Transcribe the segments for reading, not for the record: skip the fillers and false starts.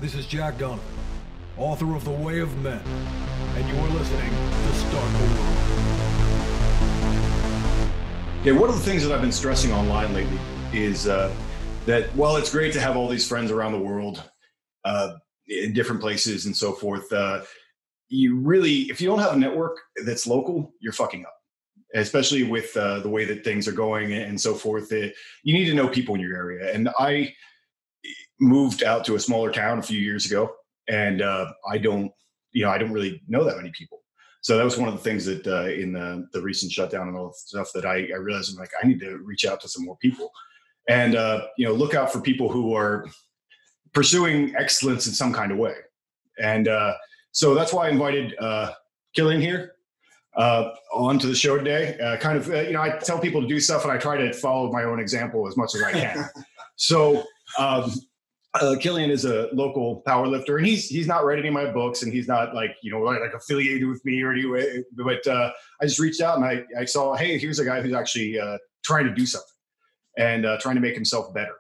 This is Jack Donovan, author of The Way of Men, and you're listening to Start the World. Okay, one of the things that I've been stressing online lately is that while it's great to have all these friends around the world in different places and so forth, you really, if you don't have a network that's local, you're fucking up. Especially with the way that things are going and so forth, you need to know people in your area. And I moved out to a smaller town a few years ago, and I don't really know that many people. So that was one of the things that in the recent shutdown and all the stuff that I realized, I'm like, I need to reach out to some more people and look out for people who are pursuing excellence in some kind of way. And so that's why I invited Killian here onto the show today. I tell people to do stuff, and I try to follow my own example as much as I can. So Killian is a local powerlifter, and he's not read any of my books, and he's not like affiliated with me or anyway. But I just reached out and I saw, hey, here's a guy who's actually trying to do something and trying to make himself better.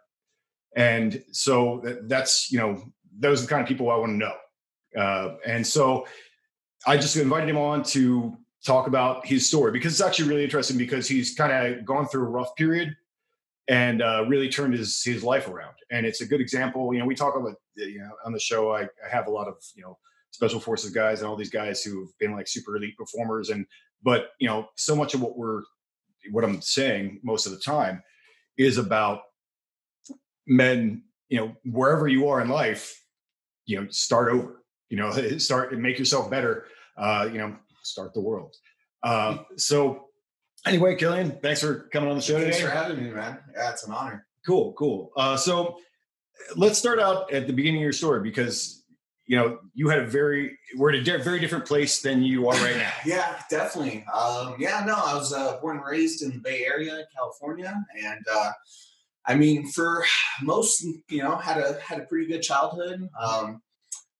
And so that's those are the kind of people I want to know. And so I just invited him on to talk about his story, because it's actually really interesting, because he's kind of gone through a rough period and really turned his life around. And it's a good example. We talk about, on the show, I have a lot of, special forces guys and all these guys who've been like super elite performers. But so much of what I'm saying most of the time is about men, wherever you are in life, start over, start and make yourself better, start the world. So anyway, Killian, thanks for coming on the show today. Thanks for having me, man. Yeah, it's an honor. Cool. So let's start out at the beginning of your story, because, you had we're at a very different place than you are right now. Yeah, definitely. I was born and raised in the Bay Area, California. And, for most, had a pretty good childhood.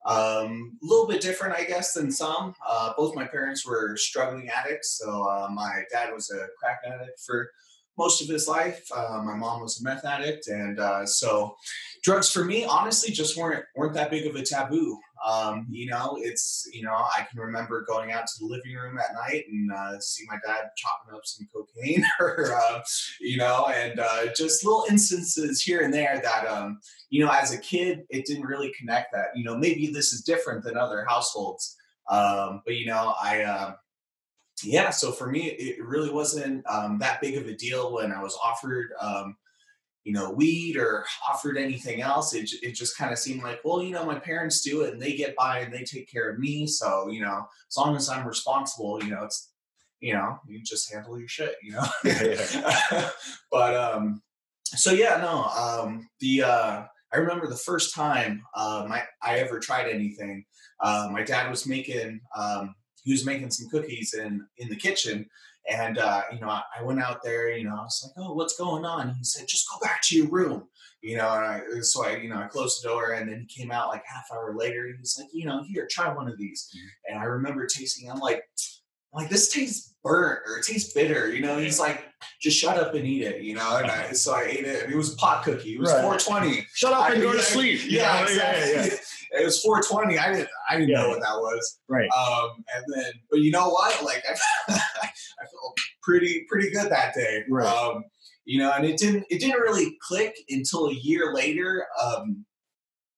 A little bit different, I guess, than some. Both my parents were struggling addicts. So my dad was a crack addict for most of his life. My mom was a meth addict. And so drugs for me, honestly, just weren't that big of a taboo. I can remember going out to the living room at night and see my dad chopping up some cocaine just little instances here and there that, as a kid, it didn't really connect that, maybe this is different than other households. So for me, it really wasn't that big of a deal when I was offered, weed or offered anything else. It just kind of seemed like, well, my parents do it and they get by and they take care of me. So, as long as I'm responsible, it's, you just handle your shit, Yeah. But, I remember the first time I ever tried anything. My dad was making some cookies in the kitchen. And, I went out there, I was like, oh, what's going on? He said, just go back to your room, and I closed the door, and then he came out like half hour later, and he's like, here, try one of these. Mm-hmm. And I remember tasting, I'm like, this tastes burnt or it tastes bitter, he's like, just shut up and eat it, and so I ate it, and it was a pot cookie. It was right. 420. Shut up and go to sleep. Yeah, exactly. Yeah. It was 420. I didn't know what that was. Right. But you know what? Like I felt pretty good that day. Right. And it didn't really click until a year later.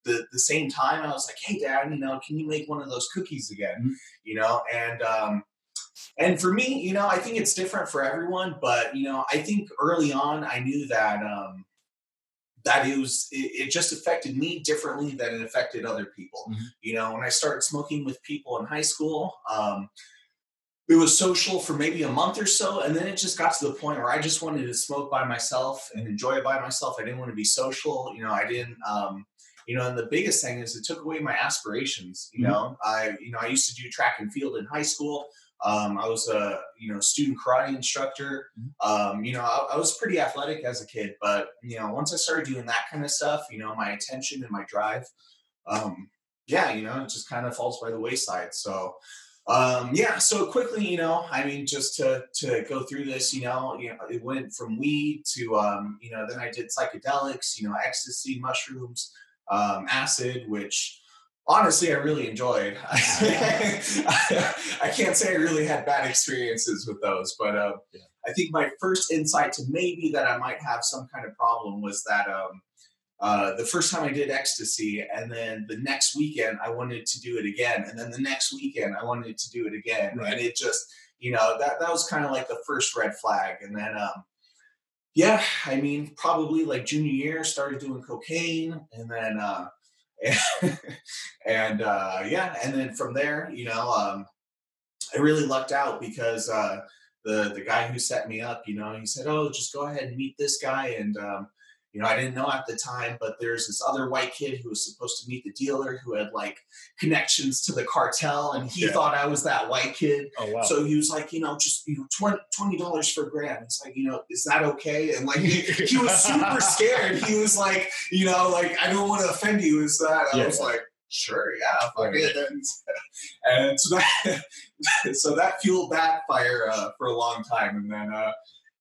The same time I was like, hey Dad, can you make one of those cookies again? Mm-hmm. And for me, I think it's different for everyone, but I think early on I knew that it just affected me differently than it affected other people. Mm-hmm. When I started smoking with people in high school, it was social for maybe a month or so. And then it just got to the point where I just wanted to smoke by myself and enjoy it by myself. I didn't want to be social. I didn't, and the biggest thing is it took away my aspirations. Mm-hmm. I used to do track and field in high school. I was a, student karate instructor. I was pretty athletic as a kid, but, once I started doing that kind of stuff, my attention and my drive, it just kind of falls by the wayside. So, so quickly, just to go through this, it went from weed to, then I did psychedelics, ecstasy, mushrooms, acid, which honestly I really enjoyed. I can't say I really had bad experiences with those, but I think my first insight to maybe that I might have some kind of problem was that the first time I did ecstasy, and then the next weekend I wanted to do it again, and then the next weekend I wanted to do it again, and it just, that was kind of like the first red flag. And then yeah, I mean, probably like junior year started doing cocaine, and then yeah, and then from there, I really lucked out because the guy who set me up, he said, "Oh, just go ahead and meet this guy." And I didn't know at the time, but there's this other white kid who was supposed to meet the dealer who had like connections to the cartel, and he thought I was that white kid. Oh, wow. So he was like, just $20 for a gram. He's like, is that okay? And like he was super scared. He was like, like, I don't want to offend you. Is that? I was like, sure, yeah, fuck it. And so that fueled that fire for a long time. And then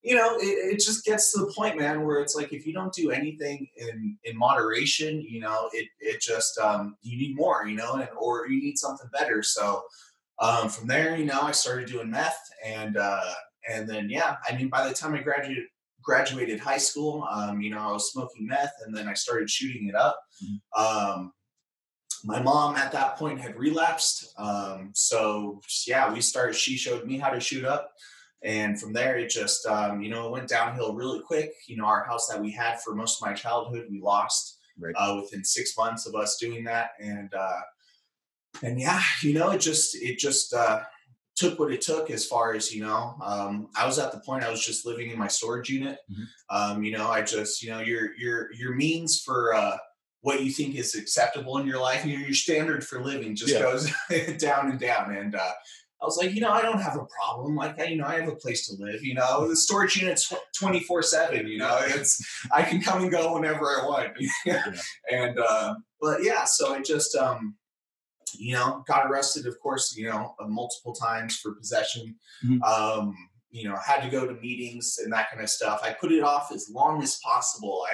it just gets to the point, man, where it's like if you don't do anything in moderation, it just you need more, or you need something better. So from there, I started doing meth, and then I mean, by the time I graduated high school, I was smoking meth, and then I started shooting it up. My mom at that point had relapsed. So yeah, she showed me how to shoot up. And from there, it just, it went downhill really quick. Our house that we had for most of my childhood, we lost within 6 months of us doing that. And yeah, it just took what it took as far as, I was at the point I was just living in my storage unit. I just, your means for, what you think is acceptable in your life, your standard for living just goes down and down. And I was like, I don't have a problem. Like, I have a place to live. The storage unit's 24/7. I can come and go whenever I want. And but yeah, so I just got arrested, of course, multiple times for possession. Had to go to meetings and that kind of stuff. I put it off as long as possible.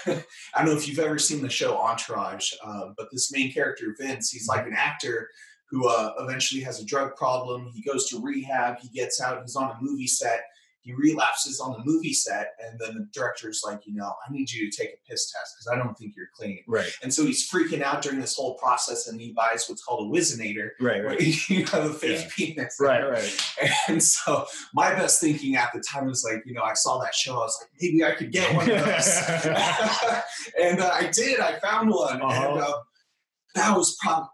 I don't know if you've ever seen the show Entourage, but this main character, Vince, he's like an actor who eventually has a drug problem. He goes to rehab. He gets out. He's on a movie set. He relapses on the movie set, and then the director's like, I need you to take a piss test because I don't think you're clean. Right. And so he's freaking out during this whole process, and he buys what's called a Whizzinator. Right. The fake penis. Right. And so my best thinking at the time was like, I saw that show. I was like, maybe I could get one of those. And I did. I found one. And that was probably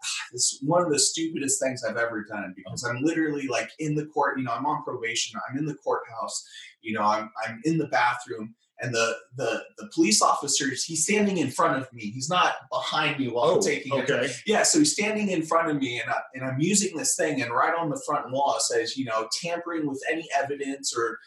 one of the stupidest things I've ever done, because I'm literally like in the court, I'm on probation. I'm in the courthouse, I'm in the bathroom, and the police officer, he's standing in front of me. He's not behind me while I'm taking it. Yeah. So he's standing in front of me, and I'm using this thing, and right on the front wall it says, tampering with any evidence or,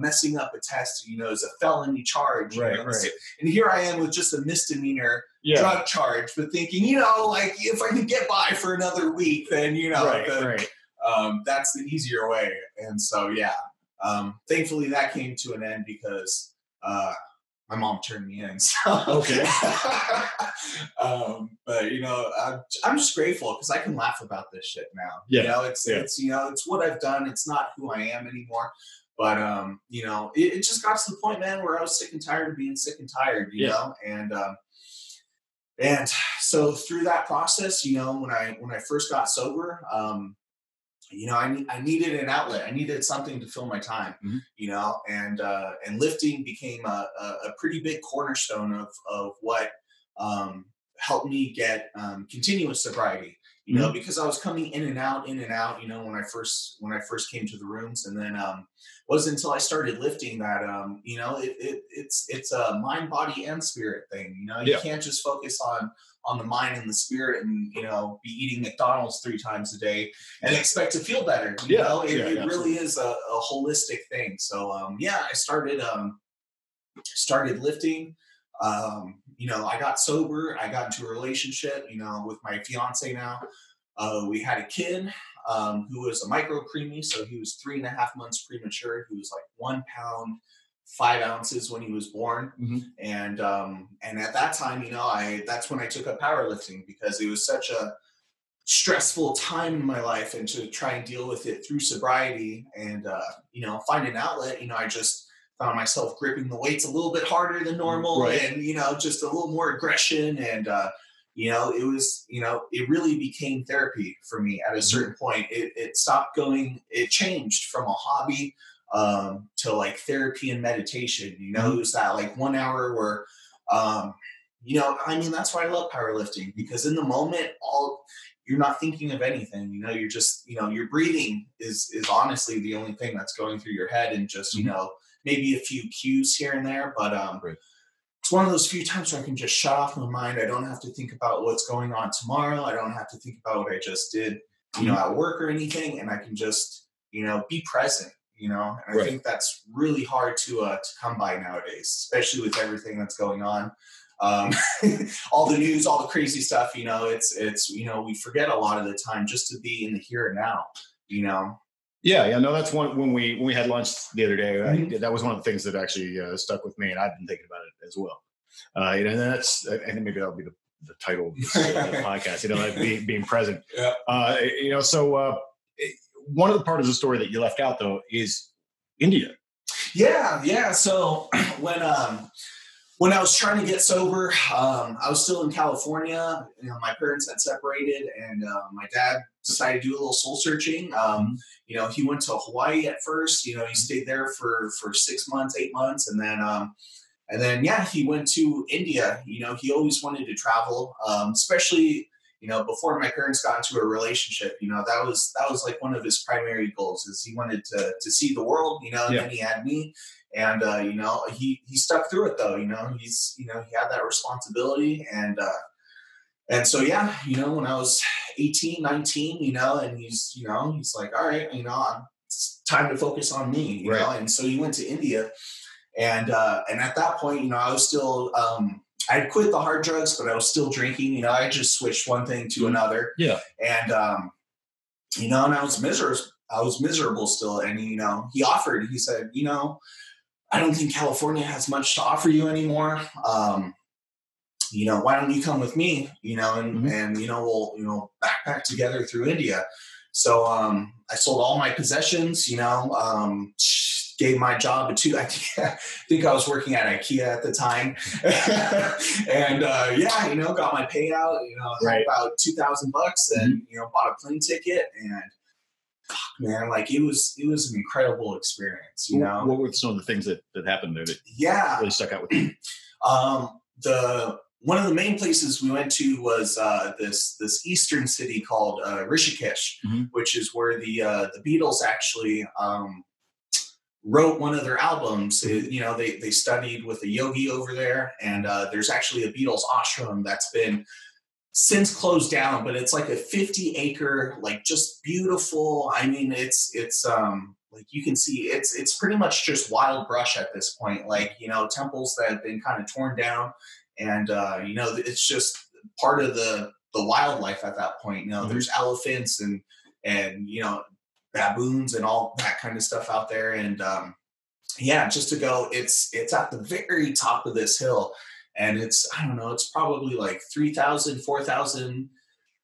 messing up a test, is a felony charge. Right. And here I am with just a misdemeanor drug charge, but thinking, like if I can get by for another week, then, that's the easier way. And so, thankfully that came to an end because my mom turned me in. So, but I'm just grateful because I can laugh about this shit now. It's what I've done. It's not who I am anymore. But it just got to the point, man, where I was sick and tired of being sick and tired, you know, and so through that process, when I first got sober, I needed an outlet. I needed something to fill my time, and lifting became a pretty big cornerstone of what helped me get continuous sobriety. Because I was coming in and out, when I first came to the rooms, and then wasn't until I started lifting that it's a mind, body, and spirit thing. You can't just focus on the mind and the spirit and be eating McDonald's 3 times a day and expect to feel better. It really is a holistic thing. So I started lifting. I got sober. I got into a relationship, with my fiance now. We had a kid who was a micro preemie, so he was 3.5 months premature. He was like 1 pound, 5 ounces when he was born. Mm-hmm. And at that time, that's when I took up powerlifting, because it was such a stressful time in my life, and to try and deal with it through sobriety and, find an outlet. I just found myself gripping the weights a little bit harder than normal, right. and, just a little more aggression. And, it really became therapy for me at a certain point. It stopped going, it changed from a hobby to like therapy and meditation. It was that like 1 hour where, that's why I love powerlifting, because in the moment, you're not thinking of anything, you're just, your breathing is honestly the only thing that's going through your head, and just, maybe a few cues here and there. But right. It's one of those few times where I can just shut off my mind. I don't have to think about what's going on tomorrow. I don't have to think about what I just did, at work or anything. And I can just, be present, and I think that's really hard to come by nowadays, especially with everything that's going on. All the news, all the crazy stuff, it's we forget a lot of the time just to be in the here and now. Yeah, no, that's one. When we had lunch the other day, that was one of the things that actually stuck with me, and I've been thinking about it as well. And that's, I think maybe that'll be the title of this podcast. Like being present. Yeah. So one of the parts of the story that you left out, though, is India. Yeah. So when I was trying to get sober, I was still in California. My parents had separated, and my dad decided to do a little soul searching. He went to Hawaii at first. He stayed there for 6 months, 8 months, and then he went to India. He always wanted to travel, especially before my parents got into a relationship. That was like one of his primary goals, is he wanted to see the world. And then he had me. And, he stuck through it though, he had that responsibility. And so, when I was 18, 19, and he's like, all right, it's time to focus on me, you know? And so he went to India, and at that point, I was still, I had quit the hard drugs, but I was still drinking. I just switched one thing to another. Yeah. And, and I was miserable still. And, he offered, he said, I don't think California has much to offer you anymore. Why don't you come with me, and we'll backpack together through India. So I sold all my possessions, gave my job to, I think I was working at IKEA at the time. And got my payout, about $2,000, and, bought a plane ticket. And man, like it was an incredible experience, What were some of the things that happened there that really stuck out with you? One of the main places we went to was this eastern city called Rishikesh, which is where the Beatles actually wrote one of their albums. They studied with a yogi over there, and there's actually a Beatles ashram that's been since closed down, but it's like a 50-acre, like just beautiful. I mean, it's like you can see it's pretty much just wild brush at this point, like, temples that have been kind of torn down, and it's just part of the wildlife at that point. There's elephants and baboons and all that kind of stuff out there. And just to go, it's at the very top of this hill. And it's probably like 3,000, 4,000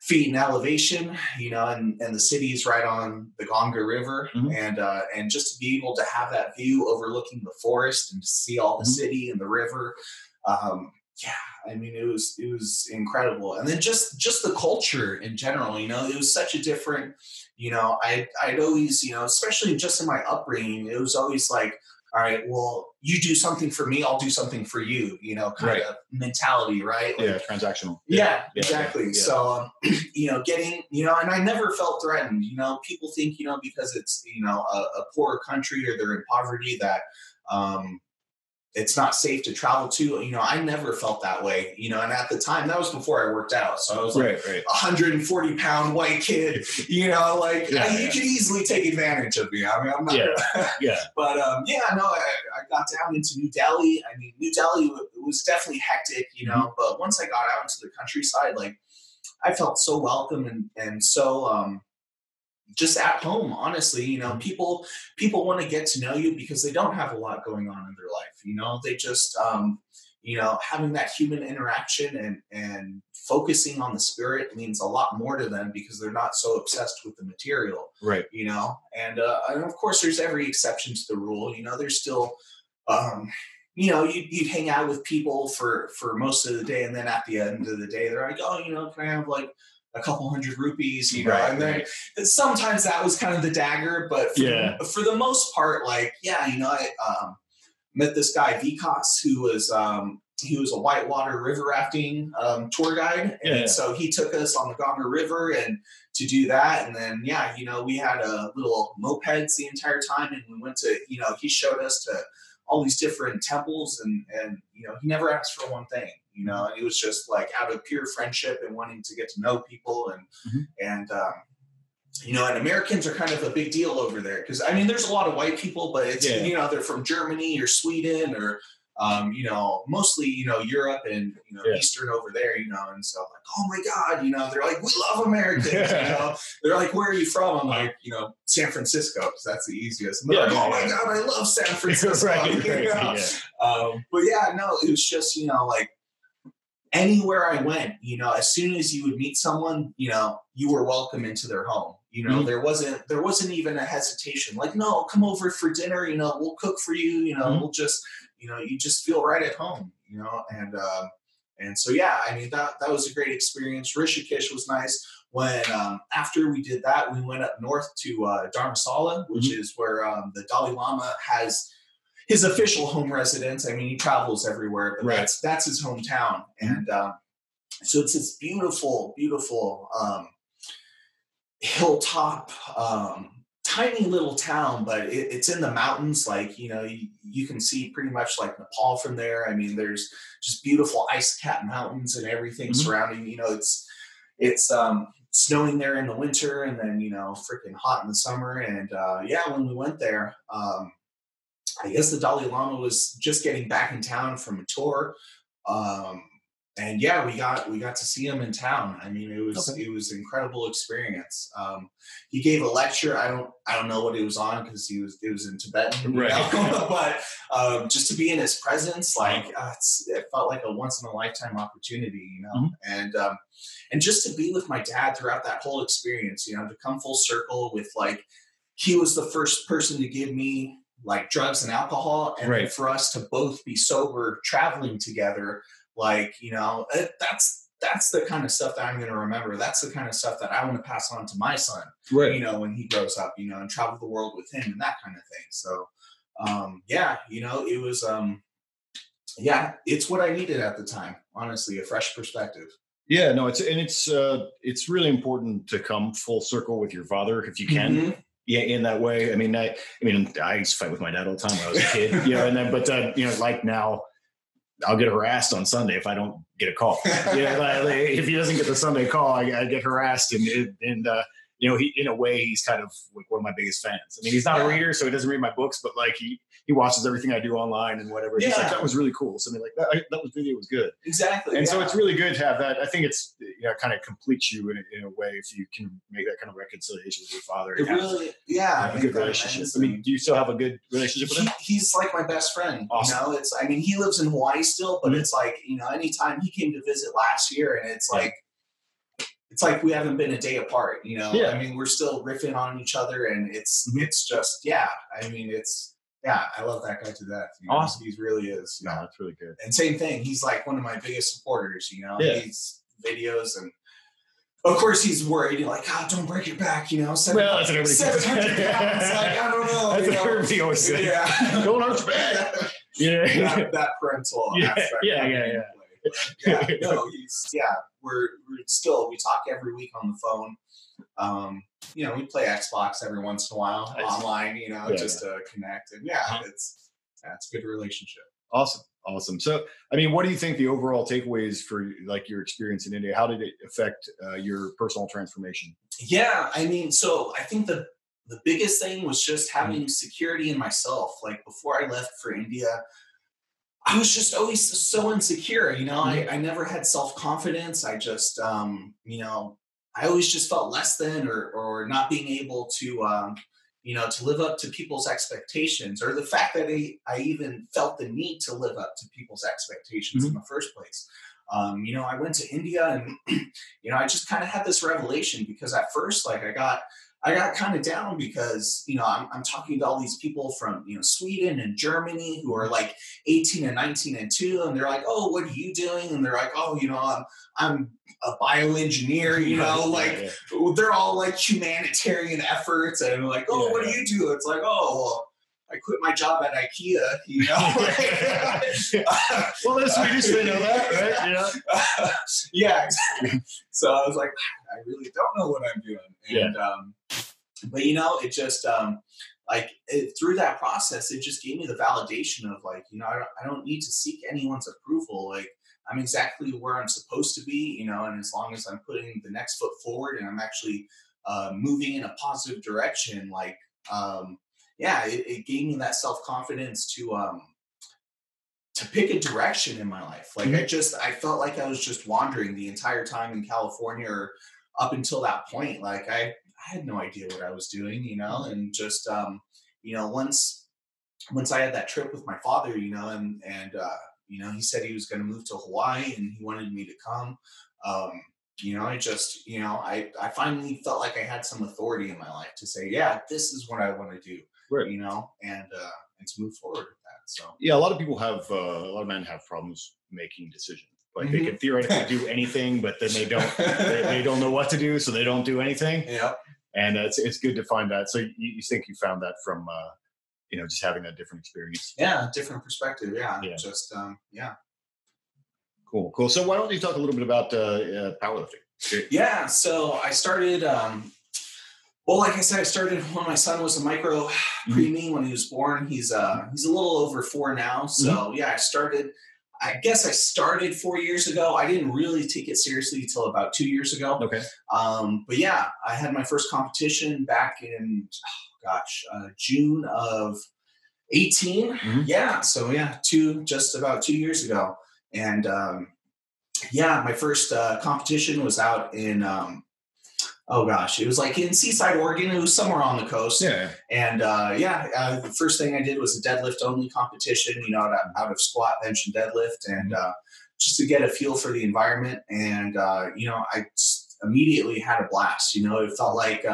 feet in elevation, and the city is right on the Ganga River. And just to be able to have that view overlooking the forest and to see all the city and the river. It was incredible. And then just the culture in general, it was such a different, I'd always, especially just in my upbringing, it was always like, all right, well, you do something for me, I'll do something for you, kind of mentality, right? Like, transactional. Yeah, exactly. Yeah. So, getting, and I never felt threatened. People think, because it's, a poor country or they're in poverty that it's not safe to travel to. I never felt that way, and at the time, that was before I worked out. So I was like 140-pound white kid, you could easily take advantage of me. I mean, I'm not but I got down into New Delhi. I mean, New Delhi was definitely hectic, but once I got out into the countryside, like I felt so welcome and so just at home, honestly. People want to get to know you because they don't have a lot going on in their life. They just having that human interaction and focusing on the spirit means a lot more to them because they're not so obsessed with the material. Right. And of course there's every exception to the rule. There's still you'd hang out with people for most of the day, and then at the end of the day they're like, oh, can I have like a couple hundred rupees, right, and then sometimes that was kind of the dagger, but for the most part, like, I met this guy Vikas who was he was a whitewater river rafting tour guide, and so he took us on the Ganga River and to do that, and then we had little mopeds the entire time, and we went to he showed us to all these different temples, and he never asked for one thing, and it was just like out of pure friendship and wanting to get to know people, and Americans are kind of a big deal over there because there's a lot of white people, but it's they're from Germany or Sweden or mostly Europe and Eastern over there, and so I'm like, oh my God, they're like, we love Americans, they're like, where are you from? I'm like, San Francisco, because that's the easiest. And they're like, oh my God, I love San Francisco. But it was just like anywhere I went, as soon as you would meet someone, you were welcome into their home. There wasn't even a hesitation. Like, no, come over for dinner. We'll cook for you. We'll just, you just feel right at home. And so that was a great experience. Rishikesh was nice. When after we did that, we went up north to Dharamsala, which is where the Dalai Lama has his official home residence. He travels everywhere, but that's his hometown. And so it's this beautiful, beautiful hilltop, tiny little town, but it's in the mountains. Like, you can see pretty much like Nepal from there. There's just beautiful ice-capped mountains and everything surrounding. It's snowing there in the winter, and then freaking hot in the summer. And when we went there, I guess the Dalai Lama was just getting back in town from a tour. And we got to see him in town. It was an incredible experience. He gave a lecture. I don't know what it was on because it was in Tibetan, but just to be in his presence, like it felt like a once in a lifetime opportunity, and just to be with my dad throughout that whole experience, to come full circle with, like, he was the first person to give me like drugs and alcohol, and then for us to both be sober traveling together. Like, that's the kind of stuff that I'm going to remember. That's the kind of stuff that I want to pass on to my son, when he grows up, and travel the world with him and that kind of thing. So, it was, it's what I needed at the time, honestly, a fresh perspective. Yeah, no, it's really important to come full circle with your father if you can. Yeah, in that way. I used to fight with my dad all the time when I was a kid, like now, I'll get harassed on Sunday if I don't get a call. If he doesn't get the Sunday call, I get harassed, and he, in a way, he's kind of like one of my biggest fans. He's not a reader, so he doesn't read my books, but like he watches everything I do online and whatever. He's like, that was really cool. Something like that video was good. Exactly. And so it's really good to have that. I think it's kind of completes you in a way if you can make that kind of reconciliation with your father. It really, a good relationship. Do you still have a good relationship with him? He's like my best friend. Awesome. He lives in Hawaii still, but it's like, anytime he came to visit last year, and it's like we haven't been a day apart, we're still riffing on each other, and it's just, I love that guy to death. Awesome. He really is. No, that's really good. And same thing. He's like one of my biggest supporters, He's videos, and of course he's worried, like, don't break your back, 700 that's what everybody says. pounds. Like, I don't know. That's what everybody always says. Yeah. Don't hurt your back. That parental aspect. Yeah. We talk every week on the phone. We play Xbox every once in a while online, just to connect. And it's a good relationship. Awesome. So, what do you think the overall takeaways for like your experience in India? How did it affect your personal transformation? Yeah. So I think the biggest thing was just having security in myself. Like before I left for India, I was just always so insecure, I never had self-confidence. I just, I always just felt less than, or not being able to, to live up to people's expectations, or the fact that I even felt the need to live up to people's expectations in the first place. I went to India, and I just kind of had this revelation, because at first, like, I got kind of down, because I'm talking to all these people from Sweden and Germany who are like 18 and 19 and 2, and they're like, "Oh, what are you doing?" And they're like, "Oh, I'm a bioengineer," they're all like humanitarian efforts, and like, "Oh, what do you do?" It's like, "Oh, well, I quit my job at IKEA," Well, the Swedish, they know that, right? Yeah, exactly. So I was like, I really don't know what I'm doing. And, but it just, through that process, it just gave me the validation of like, I don't need to seek anyone's approval. Like, I'm exactly where I'm supposed to be, and as long as I'm putting the next foot forward, and I'm actually moving in a positive direction, like, it gave me that self-confidence to pick a direction in my life. Like, I felt like I was just wandering the entire time in California, or up until that point. Like, I had no idea what I was doing, and just, once I had that trip with my father, and he said he was going to move to Hawaii, and he wanted me to come. I finally felt like I had some authority in my life to say, yeah, this is what I want to do, right. And to move forward with that. So, yeah, a lot of people have, a lot of men have problems making decisions. Like, they can theoretically do anything, but then they don't, they don't know what to do, so they don't do anything. Yeah. And it's good to find that. So you think you found that from, just having that different experience. Yeah. Different perspective. Yeah. Just, Cool. So why don't you talk a little bit about powerlifting? Yeah. So I started, like I said, I started when my son was a micro preemie, when he was born. He's a little over 4 now. So I started 4 years ago. I didn't really take it seriously until about 2 years ago. Okay. But yeah, I had my first competition back in, June of 18. Yeah. So just about 2 years ago. And my first competition was out in, it was like in Seaside, Oregon. It was somewhere on the coast. Yeah. And the first thing I did was a deadlift only competition, out of squat, bench, and deadlift, and just to get a feel for the environment. And, I immediately had a blast. It felt like,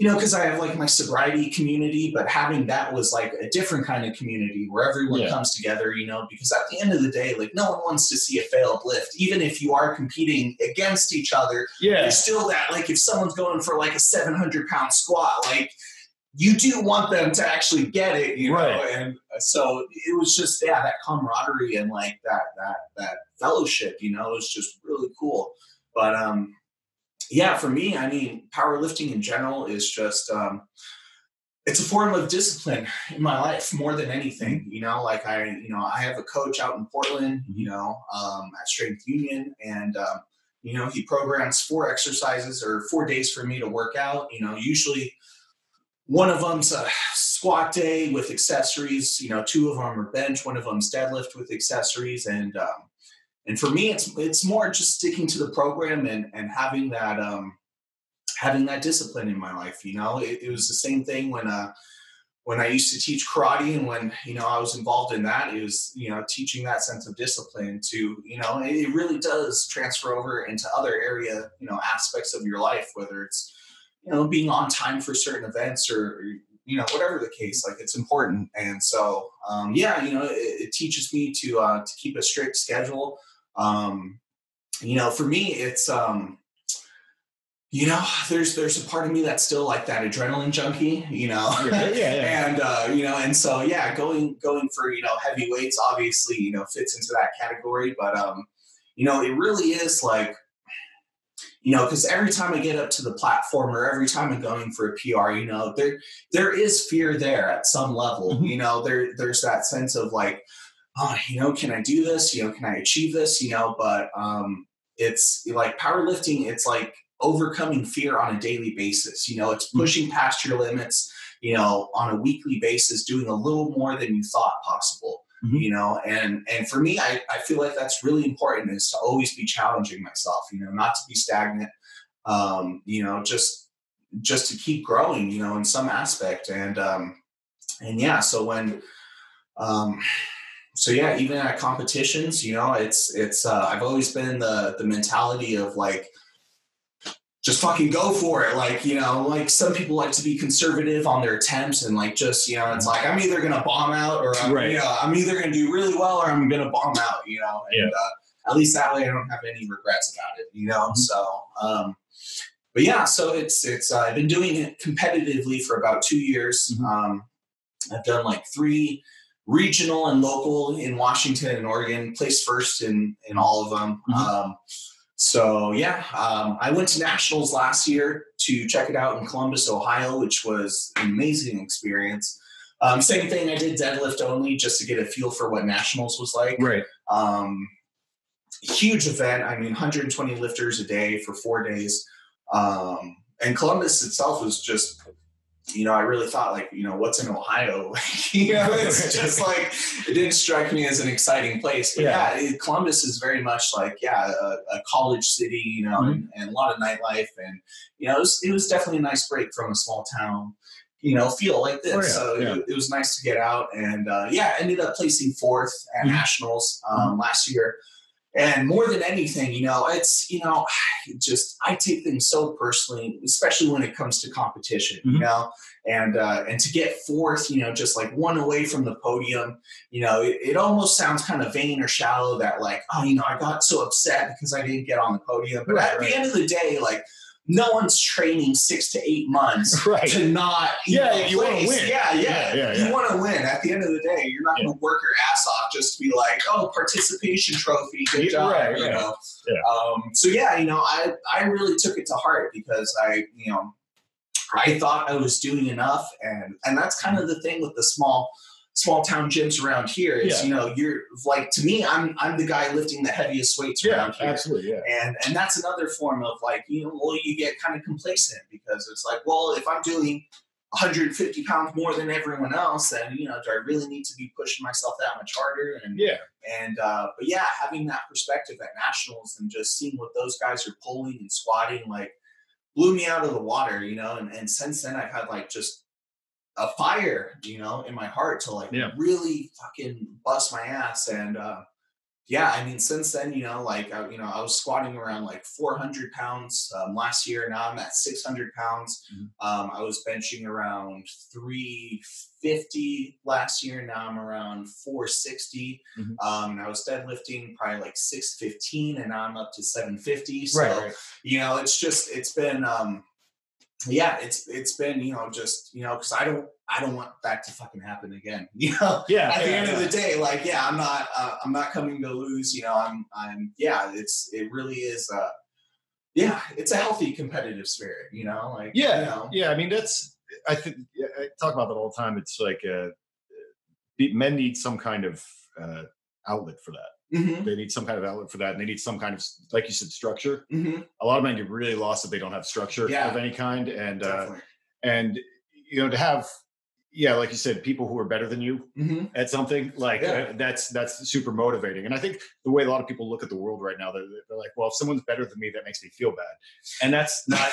because I have like my sobriety community, but having that was like a different kind of community where everyone comes together, because at the end of the day, like, no one wants to see a failed lift. Even if you are competing against each other, there's still that, like, if someone's going for like a 700-pound squat, like, you do want them to actually get it, Right. And so it was just, that camaraderie and like that fellowship, it was just really cool. But, for me, I mean, powerlifting in general is just, it's a form of discipline in my life more than anything, like I have a coach out in Portland, at Strength Union, and, he programs 4 exercises or 4 days for me to work out. Usually one of them's a squat day with accessories, 2 of them are bench, 1 of them's deadlift with accessories. And for me, it's more just sticking to the program and having that discipline in my life. It was the same thing when I used to teach karate, and when I was involved in that, it was teaching that sense of discipline to it really does transfer over into other area aspects of your life, whether it's being on time for certain events, or whatever the case. Like, it's important. And so it teaches me to keep a strict schedule. For me, it's, there's a part of me that's still like that adrenaline junkie, and, and so, going for, heavy weights, obviously, fits into that category. But, it really is like, because every time I get up to the platform, or every time I'm going for a PR, there is fear there at some level. There's that sense of like, can I do this? Can I achieve this? But it's like powerlifting. It's like overcoming fear on a daily basis. It's pushing past your limits, on a weekly basis, doing a little more than you thought possible. And for me, I feel like that's really important, is to always be challenging myself, not to be stagnant. you know, just to keep growing, you know, in some aspect. And yeah, so when, so yeah, even at competitions, you know, it's I've always been the mentality of like, just fucking go for it. Like, you know, like some people like to be conservative on their attempts and like, just, you know, it's like, I'm either going to bomb out or you know, I'm either going to do really well or I'm going to bomb out, you know, and at least that way I don't have any regrets about it, you know? So, but yeah, so it's I've been doing it competitively for about 2 years. I've done like 3 regional and local in Washington and Oregon, placed first in all of them. So yeah, I went to nationals last year to check it out in Columbus, Ohio, which was an amazing experience. Same thing, I did deadlift only just to get a feel for what nationals was like. Right. Huge event. I mean, 120 lifters a day for 4 days. And Columbus itself was just, you know, I really thought like, you know, what's in Ohio? You know, it's just like, it didn't strike me as an exciting place. But yeah, Columbus is very much like, a college city, you know, and a lot of nightlife. And, you know, it was definitely a nice break from a small town, you know, feel like this. It was nice to get out. And ended up placing 4th at nationals last year. And more than anything, you know, it's, you know, just, I take things so personally, especially when it comes to competition, you know, and to get 4th, you know, just like 1 away from the podium, you know, it almost sounds kind of vain or shallow that like, oh, you know, I got so upset because I didn't get on the podium. But at the end of the day, like, no one's training 6 to 8 months to not you want to win. You want to win. At the end of the day, you're not going to work your ass off just to be like, oh, participation trophy, good job. You know? So yeah, you know, I really took it to heart because I thought I was doing enough, and that's kind of the thing with the small town gyms around here is, you know, you're like, to me, I'm the guy lifting the heaviest weights around here. Absolutely. Yeah. And that's another form of like, you know, well, you get kind of complacent because it's like, well, if I'm doing 150 pounds more than everyone else, then, you know, do I really need to be pushing myself that much harder? And, but yeah, having that perspective at nationals and just seeing what those guys are pulling and squatting, like, blew me out of the water, you know, and since then I've had like just a fire, you know, in my heart to like really fucking bust my ass. And I mean, since then, you know, like, I was squatting around like 400 pounds last year. Now I'm at 600 pounds. I was benching around 350 last year. Now I'm around 460. And I was deadlifting probably like 615, and now I'm up to 750. So, you know, it's been, it's been, you know, just, you know, because I don't want that to fucking happen again, you know. At the end of the day, like, I'm not coming to lose, you know. It really is it's a healthy competitive spirit, you know, like, you know. I mean, I think I talk about that all the time. It's like men need some kind of outlet for that. They need some kind of outlet for that, and they need some kind of, like you said, structure. A lot of men get really lost if they don't have structure of any kind, and you know, to have like you said, people who are better than you at something, like that's super motivating. And I think the way a lot of people look at the world right now, they're like, well, if someone's better than me, that makes me feel bad, and that's not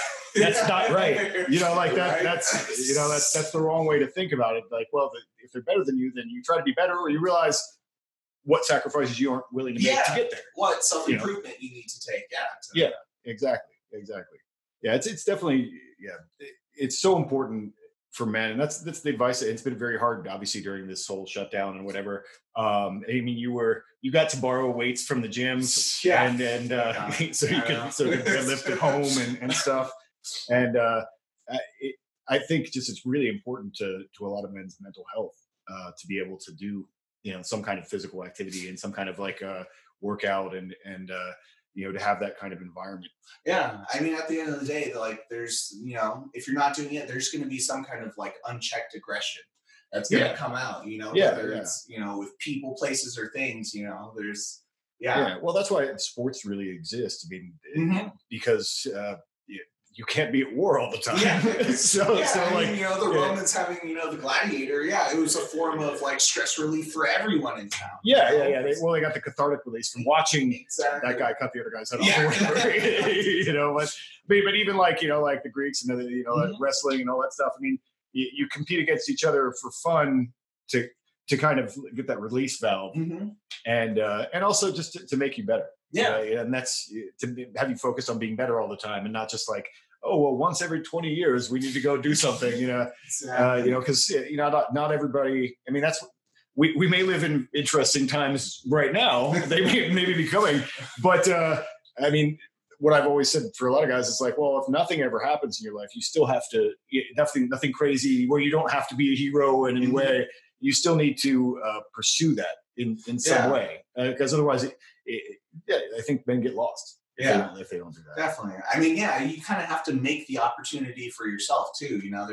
not right. You know, like that's, you know, that's the wrong way to think about it. Like, well, if they're better than you, then you try to be better, or you realize what sacrifices you aren't willing to make to get there. What self-improvement you need to take. Exactly. Yeah, it's definitely, it's so important for men. And that's the advice. It's been very hard, obviously, during this whole shutdown and whatever. I mean, you got to borrow weights from the gym so you could lift at home and stuff. And I think just it's really important to a lot of men's mental health to be able to do, you know, some kind of physical activity and some kind of like workout and you know, to have that kind of environment. Yeah. I mean, at the end of the day, like, there's, you know, if you're not doing it, there's going to be some kind of like unchecked aggression that's going to come out, you know, whether it's, you know, with people, places, or things, you know, there's, well, that's why sports really exist. I mean, because you can't be at war all the time. Yeah. so like, mean, the Romans having, the gladiator. Yeah. It was a form of like stress relief for everyone in town. Yeah. They got the cathartic release from watching that guy cut the other guy's head off. But even like, like the Greeks and the, wrestling and all that stuff. I mean, you compete against each other for fun to kind of get that release valve, and also just to make you better. Yeah. And that's to have you focus on being better all the time and not just like, oh, well, once every 20 years we need to go do something, Exactly. because not everybody. I mean, we may live in interesting times right now. They may be coming, but I mean, what I've always said for a lot of guys is like, well, if nothing ever happens in your life, you still have to nothing crazy where you don't have to be a hero in any way. You still need to pursue that in some way, because otherwise, I think men get lost. If they don't do that. Definitely. I mean, you kind of have to make the opportunity for yourself too. You're not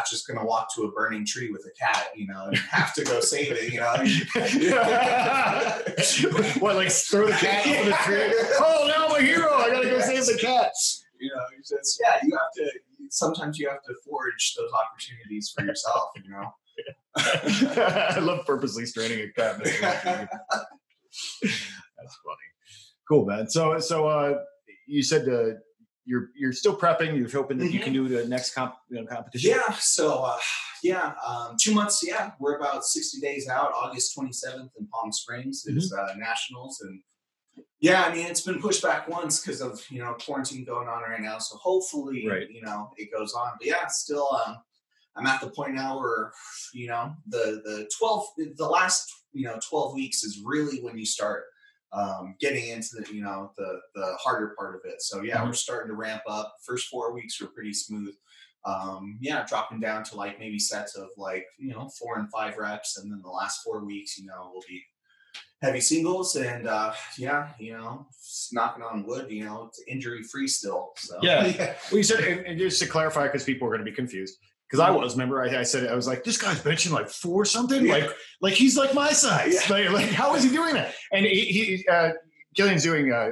just going to walk to a burning tree with a cat, and have to go save it, What, like throw the cat over the tree? Oh, now I'm a hero. I got to go save the cat. You have to, sometimes you have to forge those opportunities for yourself, I love purposely straining a cat. That's funny. Cool, man. So you said you're still prepping. You're hoping that you can do the next competition. Yeah. So 2 months. Yeah, we're about 60 days out. August 27th in Palm Springs is nationals, and I mean it's been pushed back once because of quarantine going on right now. So hopefully it goes on. But still I'm at the point now where the last 12 weeks is really when you start getting into the harder part of it. So we're starting to ramp up. First 4 weeks were pretty smooth. Dropping down to like maybe sets of like 4 and 5 reps, and then the last 4 weeks will be heavy singles, and knocking on wood, it's injury free still. So well, you said, and just to clarify, because people are going to be confused. Because I said, I was like, this guy's benching like 4 something, like he's like my size. Like how is he doing that? And he Killian's doing a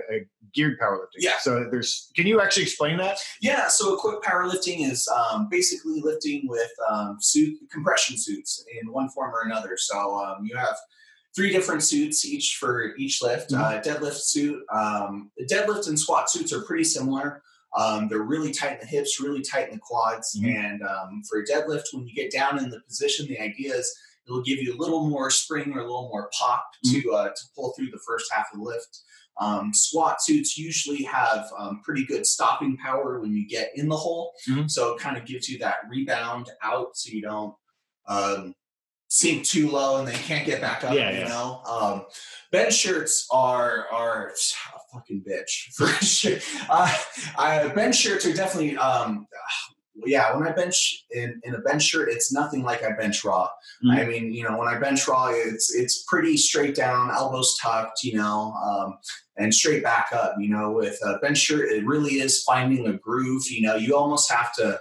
geared powerlifting. Yeah. So can you actually explain that? Yeah. So equipped powerlifting is basically lifting with compression suits in one form or another. So you have 3 different suits each for each lift. Deadlift suit, deadlift and squat suits are pretty similar. They're really tight in the hips, really tight in the quads. And for a deadlift, when you get down in the position, the idea is it'll give you a little more spring or a little more pop to pull through the first half of the lift. Squat suits usually have pretty good stopping power when you get in the hole. So it kind of gives you that rebound out so you don't sink too low and then can't get back up, bench shirts are a fucking bitch for sure. Bench shirts are definitely when I bench in a bench shirt, it's nothing like I bench raw. I mean, when I bench raw, it's pretty straight down, elbows tucked, and straight back up. With a bench shirt, it really is finding a groove. You almost have to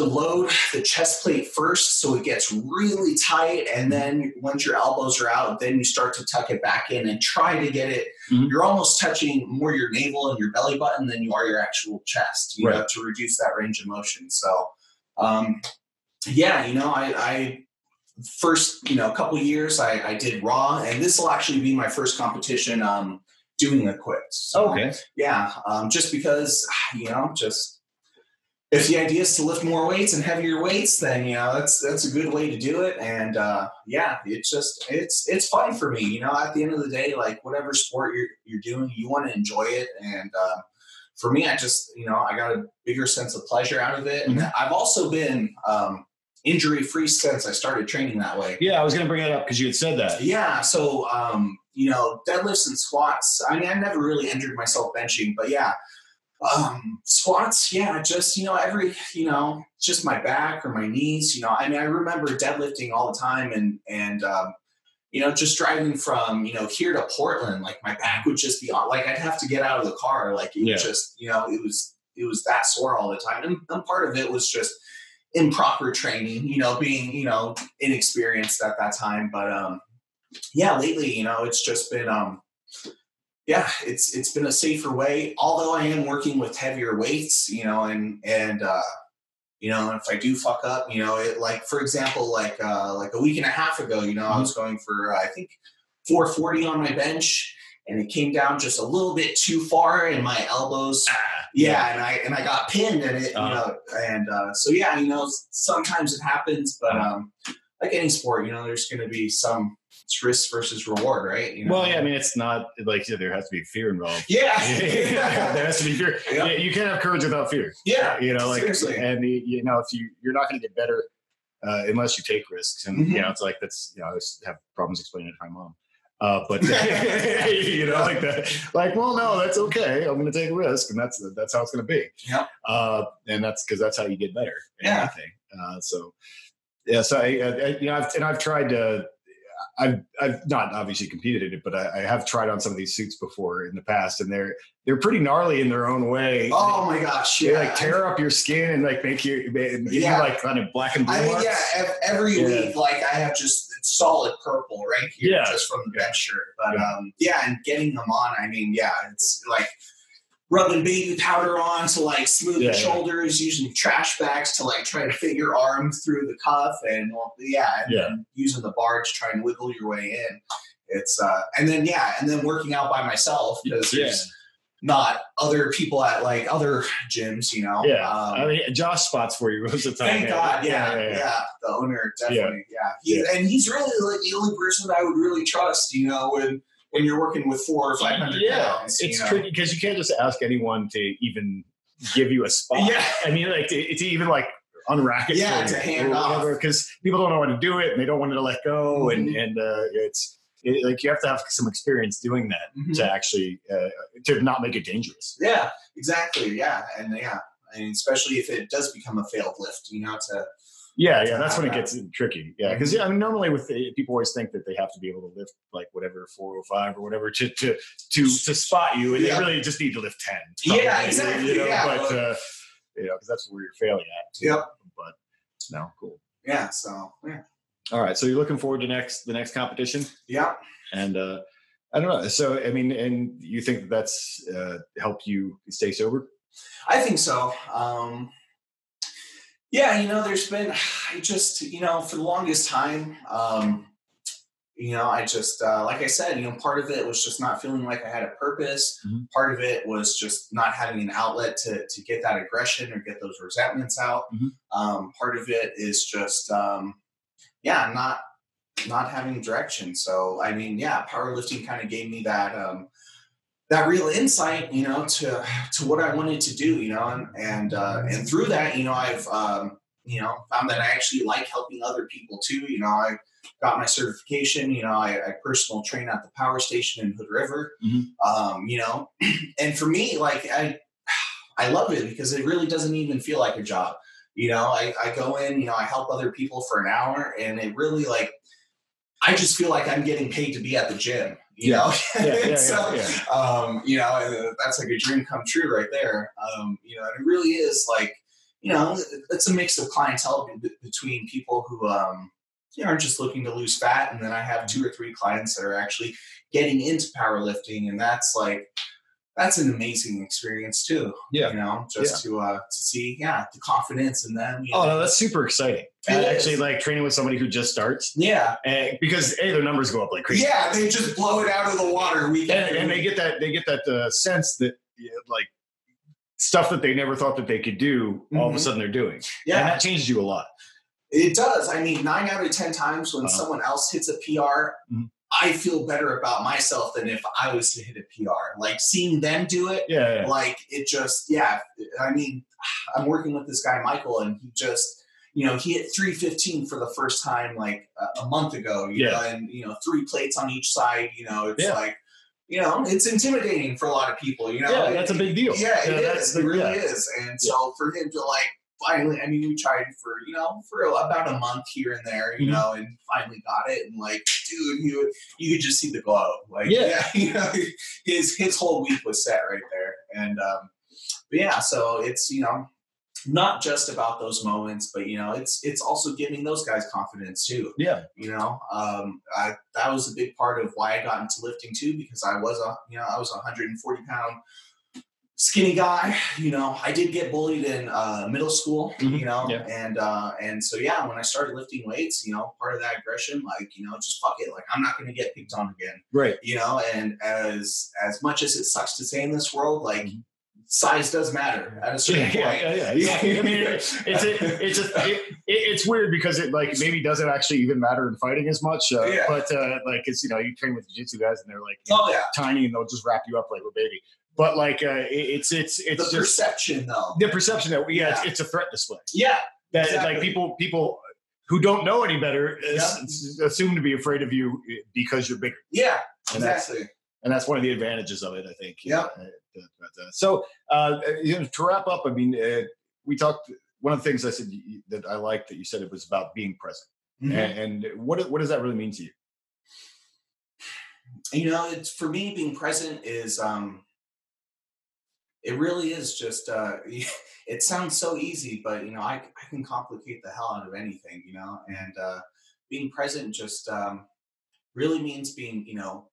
load the chest plate first so it gets really tight, and then once your elbows are out, then you start to tuck it back in and try to get it. You're almost touching more your navel and your belly button than you are your actual chest, to reduce that range of motion. So, I first, couple years I did raw, and this will actually be my first competition doing equipped. So, just because, if the idea is to lift more weights and heavier weights, then that's a good way to do it. And it's fun for me. At the end of the day, like whatever sport you're doing, you want to enjoy it. And for me, I just I got a bigger sense of pleasure out of it. And I've also been injury free since I started training that way. Yeah, I was going to bring that up because you had said that. Yeah, so deadlifts and squats. I mean, I never really injured myself benching, but squats, just every just my back or my knees. I mean, I remember deadlifting all the time, and just driving from here to Portland, like my back would just be on, like I'd have to get out of the car, like it just it was that sore all the time, and part of it was just improper training, being inexperienced at that time. But lately, it's just been yeah, it's been a safer way, although I am working with heavier weights, and if I do fuck up, like, for example, like a week and a half ago, I was going for, I think 440 on my bench, and it came down just a little bit too far in my elbows. And I got pinned in it, so sometimes it happens, but like any sport, there's going to be some risk versus reward, right? Well, yeah, I mean, it's not like there has to be fear involved. Yeah. There has to be fear. Yeah. You can't have courage without fear. Yeah. Seriously. And if you're not going to get better unless you take risks. And it's like I always have problems explaining it to my mom. But like that, like, well, no, that's okay. I'm going to take a risk, and that's how it's going to be. Yeah. And that's because that's how you get better. Yeah. So I've tried to. I've not obviously competed in it, but I have tried on some of these suits before in the past, and they're pretty gnarly in their own way. Oh my gosh! They like tear up your skin and like make you like kind of black and blue marks. Every week, like I have just solid purple right here, just from the bench shirt. But and getting them on, I mean, it's like rubbing baby powder on to like smooth the shoulders, using trash bags to like try to fit your arm through the cuff, and then using the bar to try and wiggle your way in. It's and then working out by myself because there's not other people at like other gyms, I mean, Josh spots for you most of the time. Thank God, the owner definitely, he's really like the only person I would really trust, when you're working with 400 or 500 pounds. It's tricky because you can't just ask anyone to even give you a spot. Yeah. I mean, like to even like unrack it. Yeah, to hand off. Because people don't know how to do it and they don't want to let go. And it's like you have to have some experience doing that to actually to not make it dangerous. Yeah, exactly. Yeah. And and especially if it does become a failed lift, that's when it gets tricky. Yeah, because I mean, normally people always think that they have to be able to lift like whatever 405 or whatever to spot you, and they really just need to lift 10. Probably, exactly. But because that's where you're failing at. Yep. But no, cool. Yeah. So yeah. All right. So you're looking forward to the next competition? Yeah. And I don't know. So I mean, and you think that's helped you stay sober? I think so. There's been, I just, for the longest time, I just, like I said, part of it was just not feeling like I had a purpose. Mm-hmm. Part of it was just not having an outlet to get that aggression or get those resentments out. Mm-hmm. Part of it is just, not having direction. So, I mean, powerlifting kind of gave me that real insight, to what I wanted to do, and through that, I've, found that I actually like helping other people too. I got my certification, I personal train at the power station in Hood River, and for me, like, I love it because it really doesn't even feel like a job. I go in, I help other people for an hour, and it really, like, I just feel like I'm getting paid to be at the gym. That's like a dream come true right there. And it really is like, it's a mix of clientele between people who, are just looking to lose fat. And then I have 2 or 3 clients that are actually getting into powerlifting. And that's an amazing experience too. To see, the confidence in them. Oh, no, that's super exciting. And actually, like training with somebody who just starts. Yeah. Because their numbers go up like crazy. Yeah, they just blow it out of the water. And they get that sense that like stuff that they never thought that they could do, all of a sudden they're doing. Yeah. And that changes you a lot. It does. I mean, 9 out of 10 times when someone else hits a PR, I feel better about myself than if I was to hit a PR. Like seeing them do it, like it just, I mean, I'm working with this guy, Michael, and he just, he hit 315 for the first time like a month ago, and, 3 plates on each side, it's like, it's intimidating for a lot of people, Yeah, that's a big deal. Yeah, it is. It really is. And so for him to like, finally, I mean, we tried for about a month here and there, and finally got it. And like, dude, you could just see the glow. Like, his whole week was set right there. And, so it's, not just about those moments, but it's also giving those guys confidence too. Yeah. That was a big part of why I got into lifting too, because I was I was a 140-pound skinny guy. I did get bullied in middle school, and so when I started lifting weights, part of that aggression, just fuck it, I'm not going to get picked on again, right? And as much as it sucks to say in this world, size does matter at a certain point. Yeah. I mean, it's weird because it maybe doesn't actually even matter in fighting as much. But it's you train with jiu-jitsu guys and they're tiny and they'll just wrap you up like a baby. But it's the just perception though. The perception that it's a threat display. Yeah. That exactly. People who don't know any better assume to be afraid of you because you're bigger. Yeah. And exactly. That's one of the advantages of it, I think. Yeah. So to wrap up, I mean, we talked. One of the things I said that I liked that you said it was about being present, and what does that really mean to you? It's for me, being present is it really is just it sounds so easy, but I can complicate the hell out of anything, and being present just really means being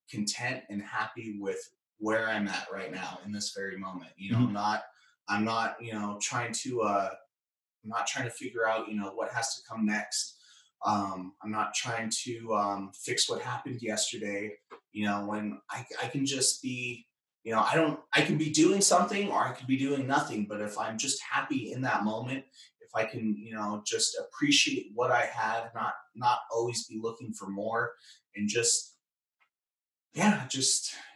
content and happy with where I'm at right now in this very moment. I'm not trying to figure out what has to come next. I'm not trying to fix what happened yesterday. When I can just be I can be doing something or I could be doing nothing, but if I'm just happy in that moment, if I can just appreciate what I have, not always be looking for more, and just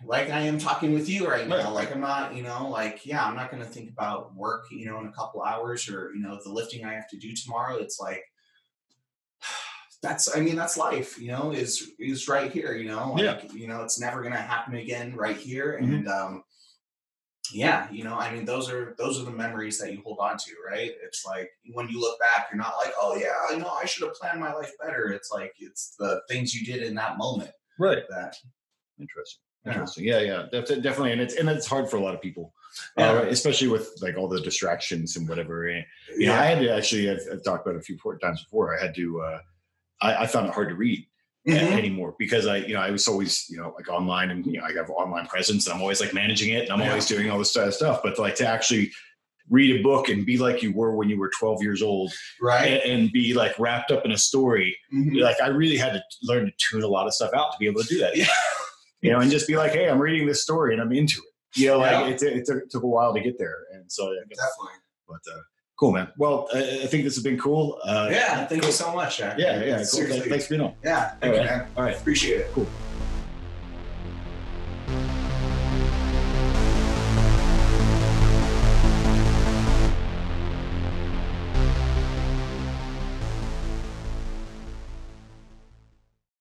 like I am talking with you right now. I'm not, I'm not going to think about work, in a couple hours, or, the lifting I have to do tomorrow. It's that's life, is right here, it's never going to happen again right here. And, those are the memories that you hold on to, right? It's when you look back, you're not like, oh yeah, I should have planned my life better. It's it's the things you did in that moment. Right. That. Interesting. Yeah. Definitely. And it's hard for a lot of people, especially with all the distractions and whatever. I had to actually, I've talked about it a few times before. I had to, I found it hard to read anymore because I was always, online, and, I have online presence, and I'm always managing it, and I'm always doing all this stuff. But to actually read a book and be like you were when you were 12 years old, right? And be wrapped up in a story. I really had to learn to tune a lot of stuff out to be able to do that. And just be like, hey, I'm reading this story and I'm into it. It took a while to get there. And so definitely. But cool, man. Well, I think this has been cool. Thank you so much, Jack. Yeah. Cool. Thanks for being on. Yeah. Thank you, man. All right. Appreciate it. Cool.